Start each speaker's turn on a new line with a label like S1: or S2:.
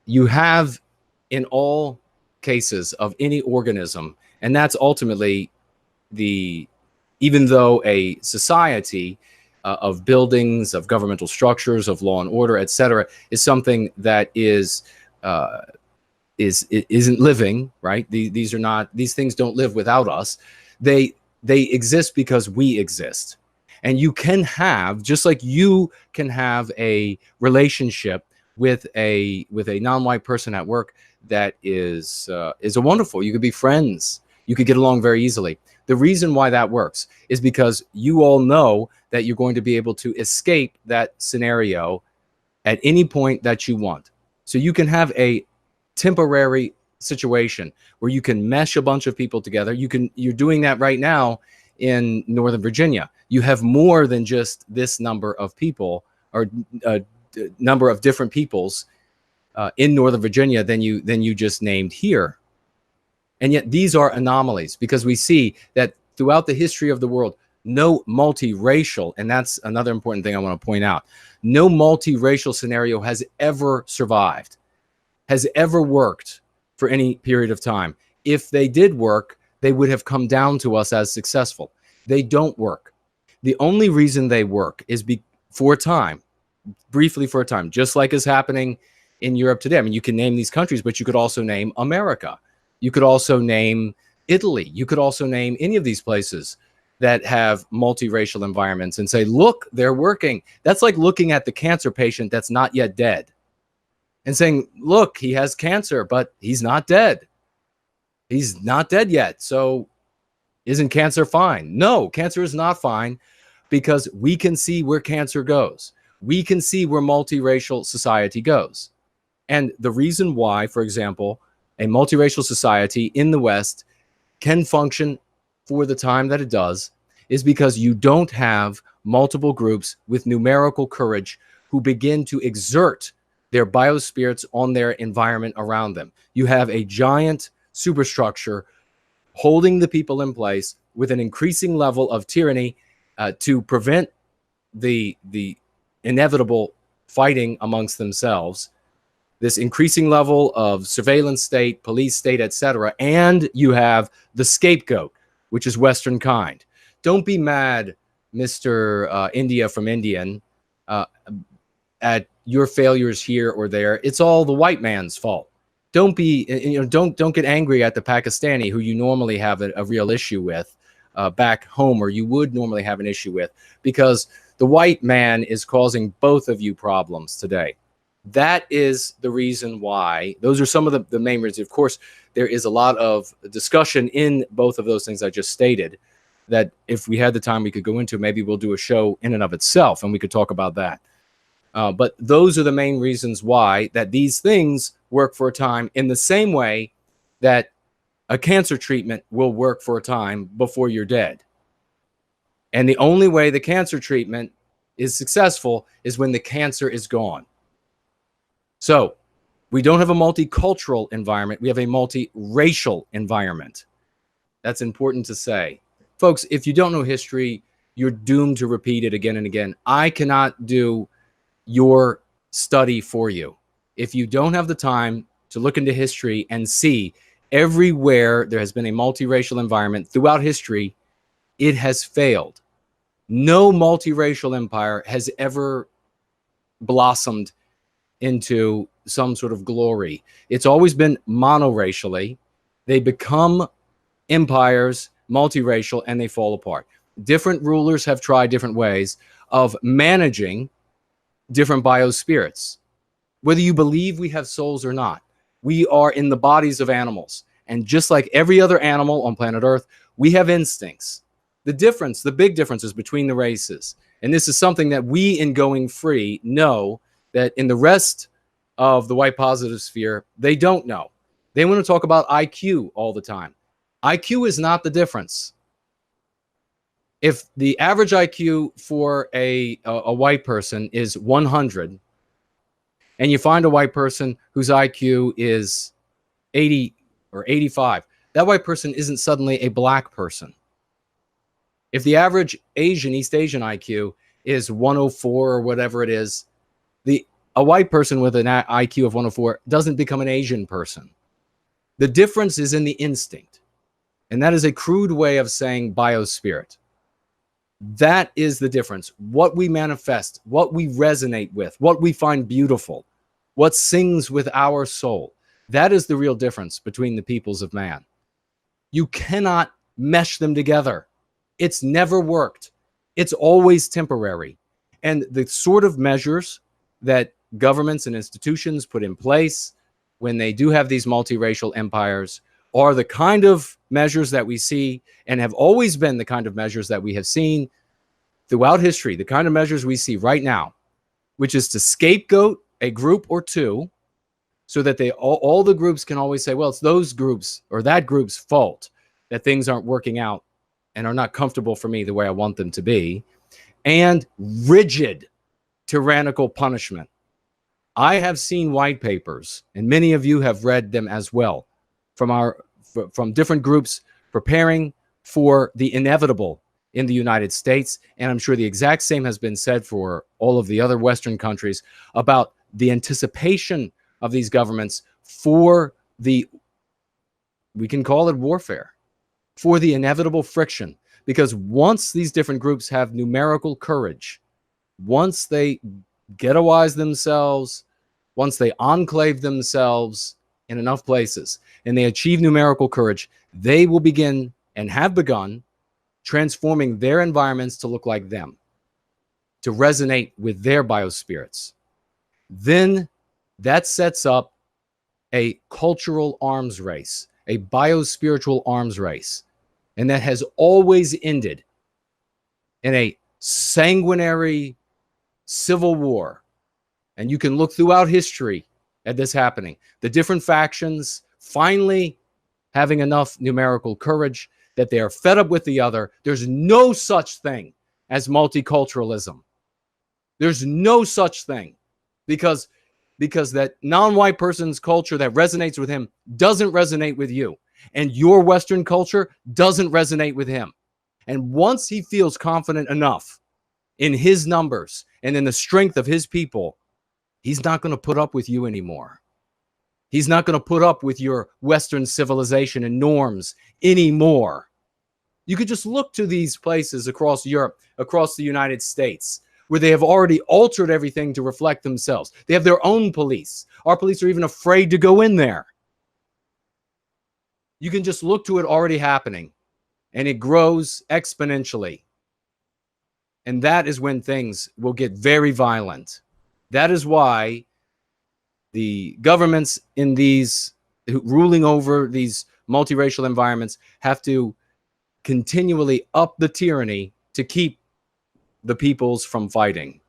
S1: you have in all cases of any organism, and that's ultimately the, even though a society of buildings, of governmental structures, of law and order, etc., is something that isn't living, right? These are not, these things don't live without us. They exist because we exist. And you can have, just like you can have a relationship with a non-white person at work that is a wonderful. You could be friends. You could get along very easily. The reason why that works is because you all know that you're going to be able to escape that scenario at any point that you want. So you can have a temporary situation where you can mesh a bunch of people together. You're doing that right now in Northern Virginia. You have more than just this number of people, or number of different peoples in Northern Virginia than you just named here. And yet these are anomalies, because we see that throughout the history of the world, no multiracial, and that's another important thing I want to point out, no multiracial scenario has ever survived, has ever worked for any period of time. If they did work, they would have come down to us as successful. They don't work. The only reason they work is for a time, briefly for a time, just like is happening in Europe today. I mean, you can name these countries, but you could also name America. You could also name Italy. You could also name any of these places that have multiracial environments and say, look, they're working. That's like looking at the cancer patient that's not yet dead and saying, look, he has cancer, but he's not dead. He's not dead yet. So isn't cancer fine? No, cancer is not fine, because we can see where cancer goes. We can see where multiracial society goes. And the reason why, for example, a multiracial society in the West can function for the time that it does is because you don't have multiple groups with numerical courage who begin to exert their biospirits on their environment around them. You have a giant superstructure holding the people in place with an increasing level of tyranny to prevent the inevitable fighting amongst themselves, this increasing level of surveillance state, police state, etc. And you have the scapegoat, which is Western kind. Don't be mad, Mr. India from Indian, at your failures here or there. It's all the white man's fault. Don't be, don't get angry at the Pakistani who you normally have a real issue with back home, or you would normally have an issue with, because the white man is causing both of you problems today. That is the reason why. Those are some of the main reasons. Of course, there is a lot of discussion in both of those things I just stated that if we had the time we could go into. Maybe we'll do a show in and of itself and we could talk about that. But those are the main reasons why that these things work for a time, in the same way that a cancer treatment will work for a time before you're dead. And the only way the cancer treatment is successful is when the cancer is gone. So we don't have a multicultural environment. We have a multiracial environment. That's important to say. Folks, if you don't know history, you're doomed to repeat it again and again. I cannot do your study for you. If you don't have the time to look into history and see everywhere there has been a multiracial environment throughout history, it has failed. No multiracial empire has ever blossomed into some sort of glory. It's always been monoracially. They become empires, multiracial, and they fall apart. Different rulers have tried different ways of managing different biospirits. Whether you believe we have souls or not, we are in the bodies of animals. And just like every other animal on planet Earth, we have instincts. The big differences between the races, and this is something that we in Going Free know that in the rest of the white positive sphere, they don't know. They want to talk about IQ all the time. IQ is not the difference. If the average IQ for a white person is 100, and you find a white person whose IQ is 80 or 85, that white person isn't suddenly a black person. If the average East Asian IQ is 104 or whatever it is, the A white person with an IQ of 104 doesn't become an Asian person. The difference is in the instinct. And that is a crude way of saying biospirit. That is the difference. What we manifest, what we resonate with, what we find beautiful, what sings with our soul. That is the real difference between the peoples of man. You cannot mesh them together. It's never worked. It's always temporary. And the sort of measures that governments and institutions put in place when they do have these multiracial empires are the kind of measures that we see and have always been the kind of measures that we have seen throughout history, the kind of measures we see right now, which is to scapegoat a group or two so that they all the groups can always say, well, it's those groups or that group's fault that things aren't working out and are not comfortable for me the way I want them to be, and rigid tyrannical punishment. I have seen white papers, and many of you have read them as well, from different groups preparing for the inevitable in the United States. And I'm sure the exact same has been said for all of the other Western countries about the anticipation of these governments for the, we can call it warfare, for the inevitable friction. Because once these different groups have numerical courage, once they ghettoize themselves, once they enclave themselves in enough places, and they achieve numerical courage, they will begin and have begun transforming their environments to look like them, to resonate with their biospirits. Then that sets up a cultural arms race, a biospiritual arms race. And that has always ended in a sanguinary civil war. And you can look throughout history at this happening. The different factions finally having enough numerical courage that they are fed up with the other. There's no such thing as multiculturalism. There's no such thing because that non-white person's culture that resonates with him doesn't resonate with you. And your Western culture doesn't resonate with him. And once he feels confident enough in his numbers and in the strength of his people, he's not going to put up with you anymore. He's not going to put up with your Western civilization and norms anymore. You could just look to these places across Europe, across the United States, where they have already altered everything to reflect themselves. They have their own police. Our police are even afraid to go in there. You can just look to it already happening, and it grows exponentially. And that is when things will get very violent. That is why the governments in these ruling over these multiracial environments have to continually up the tyranny to keep the peoples from fighting.